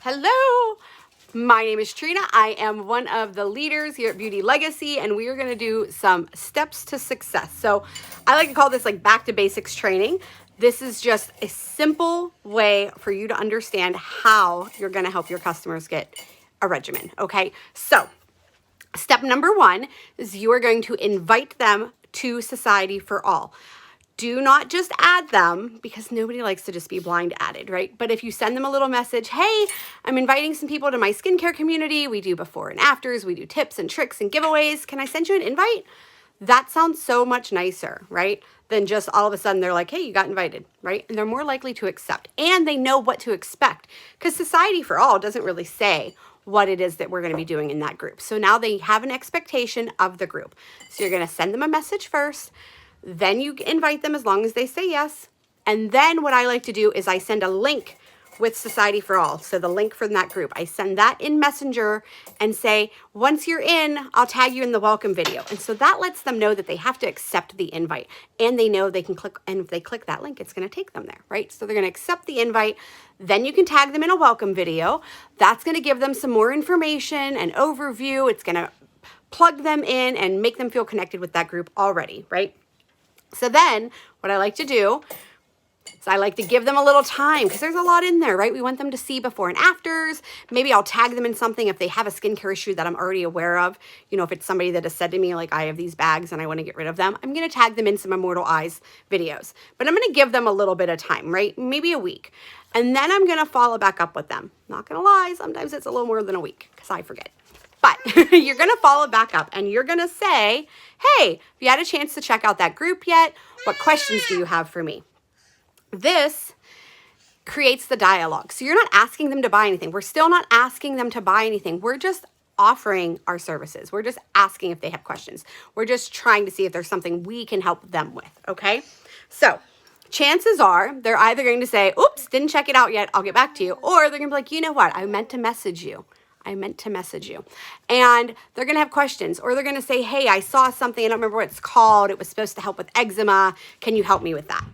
Hello, my name is Trina. I am one of the leaders here at Beauty Legacy, and we are going to do some steps to success. So I like to call this like back to basics training. This is just a simple way for you to understand how you're going to help your customers get a regimen. Okay, so step number one is you are going to invite them to Society for All. Do not just add them, because nobody likes to just be blind added, right? But if you send them a little message, hey, I'm inviting some people to my skincare community. We do before and afters. We do tips and tricks and giveaways. Can I send you an invite? That sounds so much nicer, right? Than just all of a sudden they're like, hey, you got invited, right? And they're more likely to accept. And they know what to expect, because Society for All doesn't really say what it is that we're going to be doing in that group. So now they have an expectation of the group. So you're going to send them a message first. Then you invite them as long as they say yes. And then what I like to do is I send a link with Society for All. So the link from that group, I send that in Messenger and say, once you're in, I'll tag you in the welcome video. And so that lets them know that they have to accept the invite, and they know they can click, and if they click that link, it's going to take them there, right? So they're going to accept the invite. Then you can tag them in a welcome video. That's going to give them some more information and overview. It's going to plug them in and make them feel connected with that group already, right? So then what I like to do is I like to give them a little time, because there's a lot in there, right? We want them to see before and afters. Maybe I'll tag them in something if they have a skincare issue that I'm already aware of. You know, if it's somebody that has said to me, like, I have these bags and I want to get rid of them, I'm going to tag them in some Immortal Eyes videos. But I'm going to give them a little bit of time, right? Maybe a week. And then I'm going to follow back up with them. Not going to lie, sometimes it's a little more than a week, because I forget. But you're going to follow back up and you're going to say, hey, have you had a chance to check out that group yet? What questions do you have for me? This creates the dialogue. So you're not asking them to buy anything. We're still not asking them to buy anything. We're just offering our services. We're just asking if they have questions. We're just trying to see if there's something we can help them with. Okay. So chances are they're either going to say, oops, didn't check it out yet, I'll get back to you. Or they're going to be like, you know what? I meant to message you. And they're going to have questions, or they're going to say, hey, I saw something. I don't remember what it's called. It was supposed to help with eczema. Can you help me with that?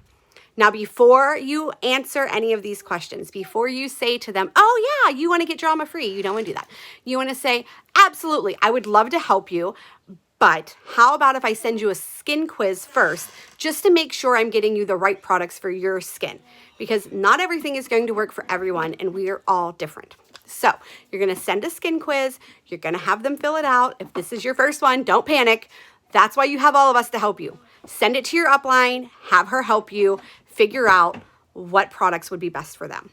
Now, before you answer any of these questions, before you say to them, oh yeah, you want to get drama free. You don't want to do that. You want to say, absolutely, I would love to help you. But how about if I send you a skin quiz first, just to make sure I'm getting you the right products for your skin? Because not everything is going to work for everyone, and we are all different. So you're going to send a skin quiz. You're going to have them fill it out. If this is your first one, don't panic. That's why you have all of us to help you. Send it to your upline, have her help you figure out what products would be best for them.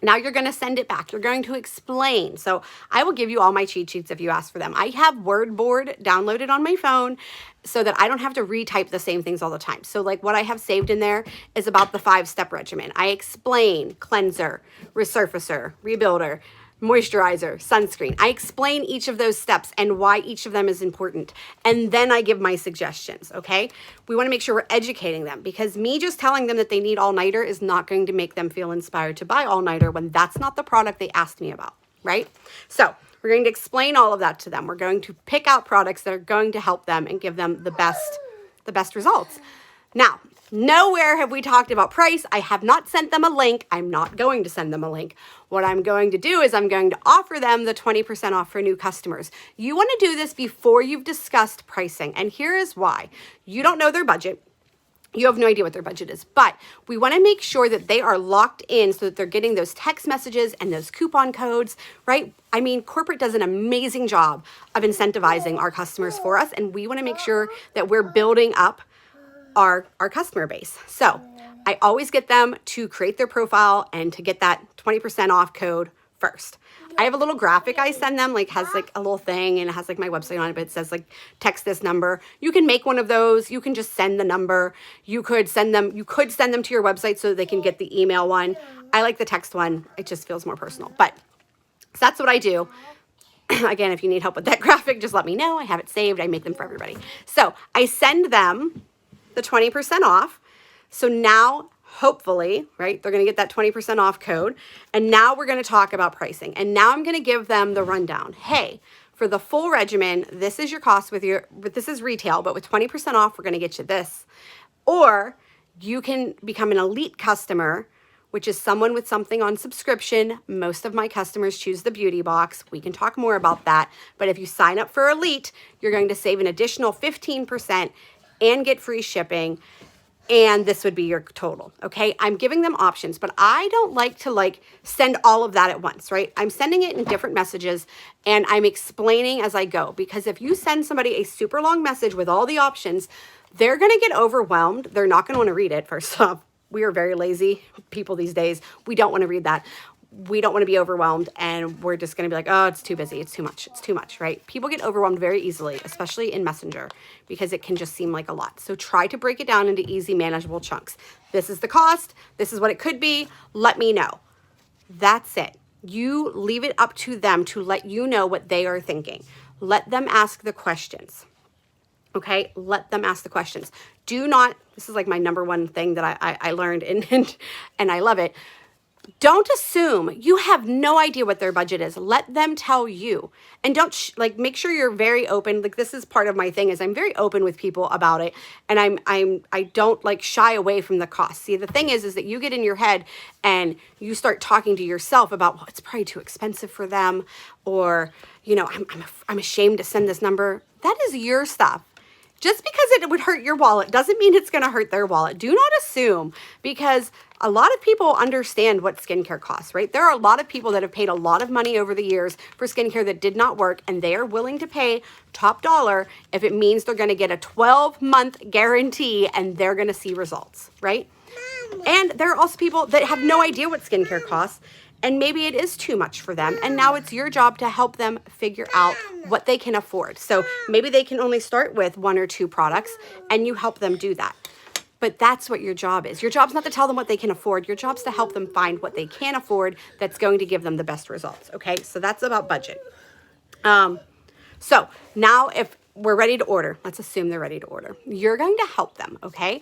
Now you're going to send it back. You're going to explain. So I will give you all my cheat sheets if you ask for them. I have WordBoard downloaded on my phone so that I don't have to retype the same things all the time. So like what I have saved in there is about the 5-step regimen. I explain cleanser, resurfacer, rebuilder, moisturizer, sunscreen. I explain each of those steps and why each of them is important. And then I give my suggestions, okay? We want to make sure we're educating them, because me just telling them that they need All-Nighter is not going to make them feel inspired to buy All-Nighter when that's not the product they asked me about, right? So we're going to explain all of that to them. We're going to pick out products that are going to help them and give them the best results. Now, nowhere have we talked about price. I have not sent them a link. I'm not going to send them a link. What I'm going to do is I'm going to offer them the 20% off for new customers. You want to do this before you've discussed pricing. And here is why. You don't know their budget. You have no idea what their budget is, but we want to make sure that they are locked in so that they're getting those text messages and those coupon codes, right? I mean, corporate does an amazing job of incentivizing our customers for us, and we want to make sure that we're building up our customer base. So I always get them to create their profile and to get that 20% off code first. I have a little graphic I send them, like has like a little thing, and it has like my website on it, but it says like text this number. You can make one of those. You can just send the number. You could send them to your website so that they can get the email one. I like the text one. It just feels more personal. But so that's what I do. Again, if you need help with that graphic, just let me know. I have it saved. I make them for everybody. So I send them the 20% off. So now, hopefully, right, they're going to get that 20% off code. And now we're going to talk about pricing. And now I'm going to give them the rundown. Hey, for the full regimen, this is your cost but this is retail, but with 20% off, we're going to get you this. Or you can become an elite customer which is someone with something on subscription. Most of my customers choose the beauty box. We can talk more about that. But if you sign up for Elite, you're going to save an additional 15% and get free shipping. And this would be your total, okay? I'm giving them options, but I don't like to send all of that at once, right? I'm sending it in different messages and I'm explaining as I go, because if you send somebody a super long message with all the options, they're gonna get overwhelmed. They're not gonna wanna read it, first off. We are very lazy people these days. We don't wanna read that. We don't want to be overwhelmed, and we're just going to be like, oh, it's too busy. It's too much, right? People get overwhelmed very easily, especially in Messenger, because it can just seem like a lot. So try to break it down into easy, manageable chunks. This is the cost. This is what it could be. Let me know. That's it. You leave it up to them to let you know what they are thinking. Let them ask the questions. Okay, let them ask the questions. Do not, this is like my number one thing that I learned and I love it. Don't assume. You have no idea what their budget is. Let them tell you. And don't make sure you're very open. Like, this is part of my thing, is I'm very open with people about it. And I don't shy away from the cost. See, the thing is that you get in your head and you start talking to yourself about, well, it's probably too expensive for them, or, I'm ashamed to send this number. That is your stuff. Just because it would hurt your wallet doesn't mean it's going to hurt their wallet. Do not assume, because a lot of people understand what skincare costs, right? There are a lot of people that have paid a lot of money over the years for skincare that did not work, and they are willing to pay top dollar if it means they're going to get a 12-month guarantee and they're going to see results, right? And there are also people that have no idea what skincare costs, and maybe it is too much for them. And now it's your job to help them figure out what they can afford. So maybe they can only start with 1 or 2 products, and you help them do that. But that's what your job is. Your job's not to tell them what they can afford. Your job's to help them find what they can afford that's going to give them the best results. Okay, so that's about budget. So now if we're ready to order, let's assume they're ready to order. You're going to help them, okay?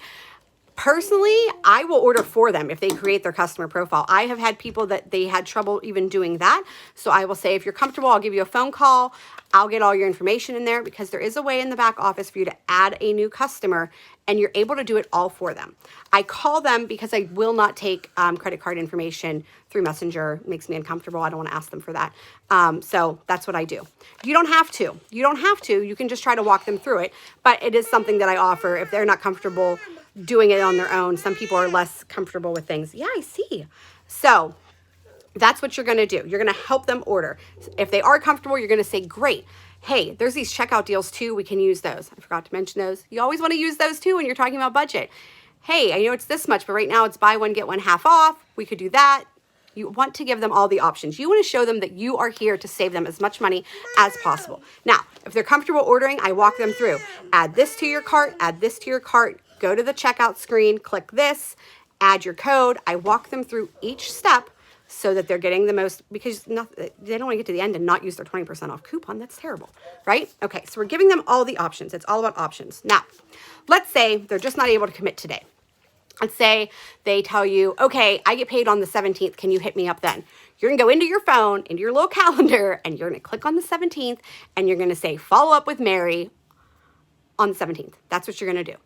Personally, I will order for them if they create their customer profile. I have had people that they had trouble even doing that. So I will say, if you're comfortable, I'll give you a phone call. I'll get all your information in there, because there is a way in the back office for you to add a new customer, and you're able to do it all for them. I call them because I will not take credit card information through Messenger. It makes me uncomfortable. I don't want to ask them for that. So that's what I do. You don't have to. You don't have to. You can just try to walk them through it. But it is something that I offer if they're not comfortable doing it on their own. Some people are less comfortable with things. Yeah, I see. So that's what you're going to do. You're going to help them order. If they are comfortable, you're going to say, great. Hey, there's these checkout deals too. We can use those. I forgot to mention those. You always want to use those too when you're talking about budget. Hey, I know it's this much, but right now it's buy one, get one half off. We could do that. You want to give them all the options. You want to show them that you are here to save them as much money as possible. Now, if they're comfortable ordering, I walk them through. Add this to your cart, add this to your cart, go to the checkout screen, click this, add your code. I walk them through each step so that they're getting the most, because they don't want to get to the end and not use their 20% off coupon. That's terrible, right? Okay, so we're giving them all the options. It's all about options. Now, let's say they're just not able to commit today. Let's say they tell you, okay, I get paid on the 17th. Can you hit me up then? You're going to go into your phone, into your little calendar, and you're going to click on the 17th, and you're going to say, follow up with Mary on the 17th. That's what you're going to do.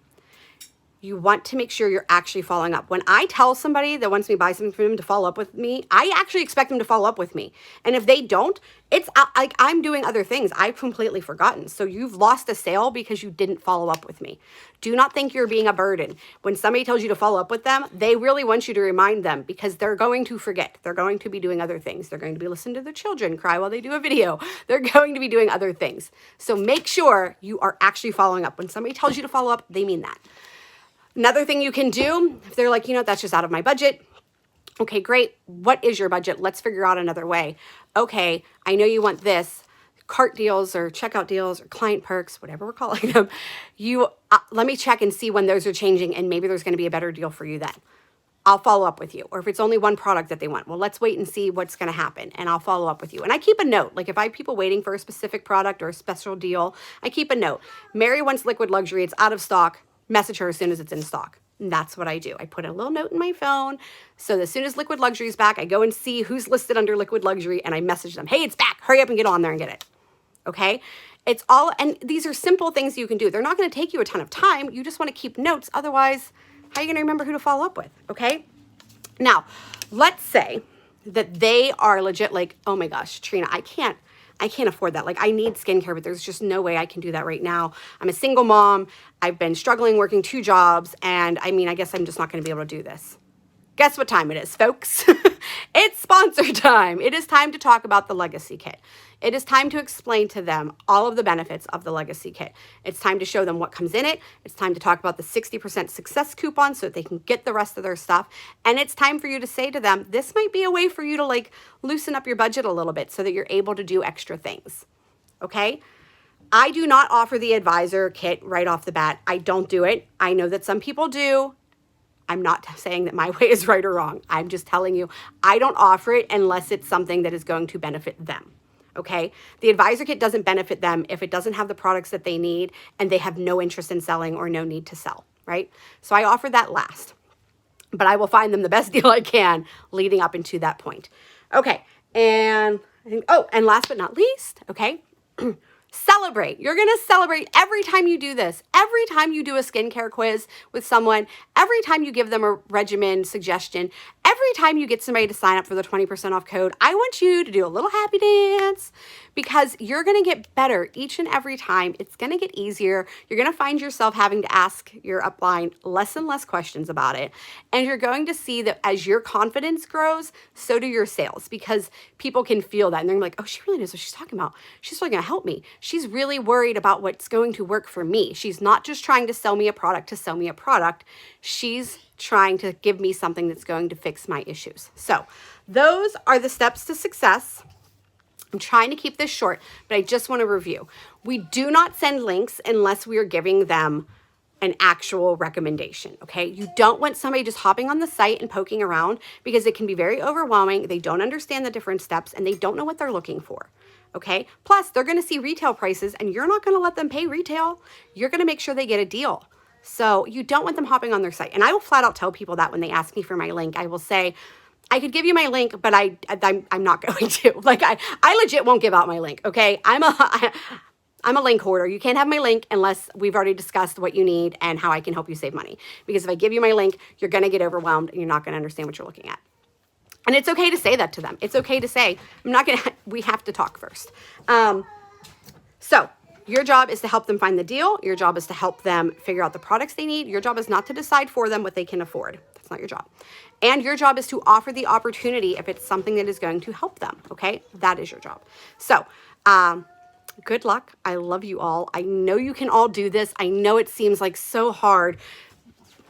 You want to make sure you're actually following up. When I tell somebody that wants me to buy something from them to follow up with me, I actually expect them to follow up with me. And if they don't, it's like I'm doing other things. I've completely forgotten. So you've lost a sale because you didn't follow up with me. Do not think you're being a burden. When somebody tells you to follow up with them, they really want you to remind them, because they're going to forget. They're going to be doing other things. They're going to be listening to their children cry while they do a video. They're going to be doing other things. So make sure you are actually following up. When somebody tells you to follow up, they mean that. Another thing you can do, if they're like, that's just out of my budget. Okay, great. What is your budget? Let's figure out another way. Okay, I know you want this. Cart deals or checkout deals or client perks, whatever we're calling them. Let me check and see when those are changing, and maybe there's going to be a better deal for you then. I'll follow up with you. Or if it's only one product that they want, well, let's wait and see what's going to happen, and I'll follow up with you. And I keep a note. Like if I have people waiting for a specific product or a special deal, I keep a note. Mary wants Liquid Luxury. It's out of stock. Message her as soon as it's in stock. And that's what I do. I put a little note in my phone. So as soon as Liquid Luxury is back, I go and see who's listed under Liquid Luxury, and I message them, hey, it's back. Hurry up and get on there and get it. Okay? It's all, and these are simple things you can do. They're not going to take you a ton of time. You just want to keep notes. Otherwise, how are you going to remember who to follow up with? Okay? Now, let's say that they are legit like, oh my gosh, Trina, I can't afford that. Like, I need skincare, but there's just no way I can do that right now. I'm a single mom. I've been struggling working 2 jobs. And I mean, I guess I'm just not going to be able to do this. Guess what time it is, folks? It's sponsor time. It is time to talk about the Legacy Kit. It is time to explain to them all of the benefits of the Legacy Kit. It's time to show them what comes in it. It's time to talk about the 60% success coupon so that they can get the rest of their stuff. And it's time for you to say to them, this might be a way for you to like loosen up your budget a little bit so that you're able to do extra things. Okay? I do not offer the advisor kit right off the bat. I don't do it. I know that some people do. I'm not saying that my way is right or wrong. I'm just telling you, I don't offer it unless it's something that is going to benefit them. Okay? The advisor kit doesn't benefit them if it doesn't have the products that they need and they have no interest in selling or no need to sell, right? So I offer that last, but I will find them the best deal I can leading up into that point. Okay. And I think, oh, and last but not least, okay. Celebrate. You're going to celebrate every time you do this. Every time you do a skincare quiz with someone, every time you give them a regimen suggestion, every time you get somebody to sign up for the 20% off code, I want you to do a little happy dance because you're going to get better each and every time. It's going to get easier. You're going to find yourself having to ask your upline less and less questions about it. And you're going to see that as your confidence grows, so do your sales because people can feel that. And they're like, oh, she really knows what she's talking about. She's really going to help me. She's really worried about what's going to work for me. She's not just trying to sell me a product to sell me a product. She's trying to give me something that's going to fix my issues. So those are the steps to success. I'm trying to keep this short, but I just want to review. We do not send links unless we are giving them an actual recommendation, okay? You don't want somebody just hopping on the site and poking around because it can be very overwhelming. They don't understand the different steps and they don't know what they're looking for. Okay. Plus, they're going to see retail prices and you're not going to let them pay retail. You're going to make sure they get a deal. So you don't want them hopping on their site. And I will flat out tell people that when they ask me for my link, I will say, I could give you my link, but I'm not going to. Like, I legit won't give out my link. Okay. I'm a link hoarder. You can't have my link unless we've already discussed what you need and how I can help you save money. Because if I give you my link, you're going to get overwhelmed and you're not going to understand what you're looking at. And it's okay to say that to them. It's okay to say, we have to talk first. So your job is to help them find the deal. Your job is to help them figure out the products they need. Your job is not to decide for them what they can afford. That's not your job. And your job is to offer the opportunity if it's something that is going to help them. Okay. That is your job. So, good luck. I love you all. I know you can all do this. I know it seems like so hard,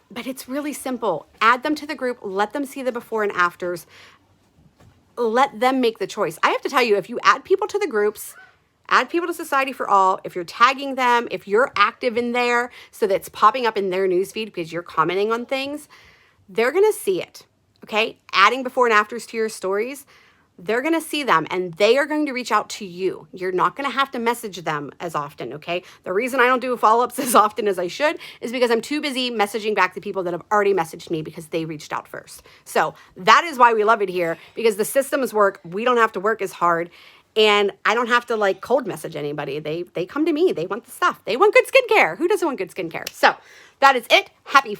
but it's really simple. Add them to the group. Let them see the before and afters. Let them make the choice. I have to tell you, if you add people to the groups, add people to Society for All, if you're tagging them, if you're active in there so that it's popping up in their newsfeed because you're commenting on things, they're going to see it. Okay? Adding before and afters to your stories, they're going to see them and they are going to reach out to you. You're not going to have to message them as often, okay? The reason I don't do follow-ups as often as I should is because I'm too busy messaging back to people that have already messaged me because they reached out first. So that is why we love it here, because the systems work. We don't have to work as hard and I don't have to like cold message anybody. They come to me. They want the stuff. They want good skincare. Who doesn't want good skincare? So that is it. Happy,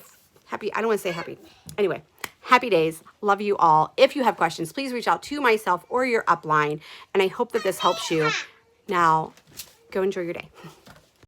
I don't want to say happy. Anyway. Happy days. Love you all. If you have questions, please reach out to myself or your upline. And I hope that this helps you. Now, go enjoy your day.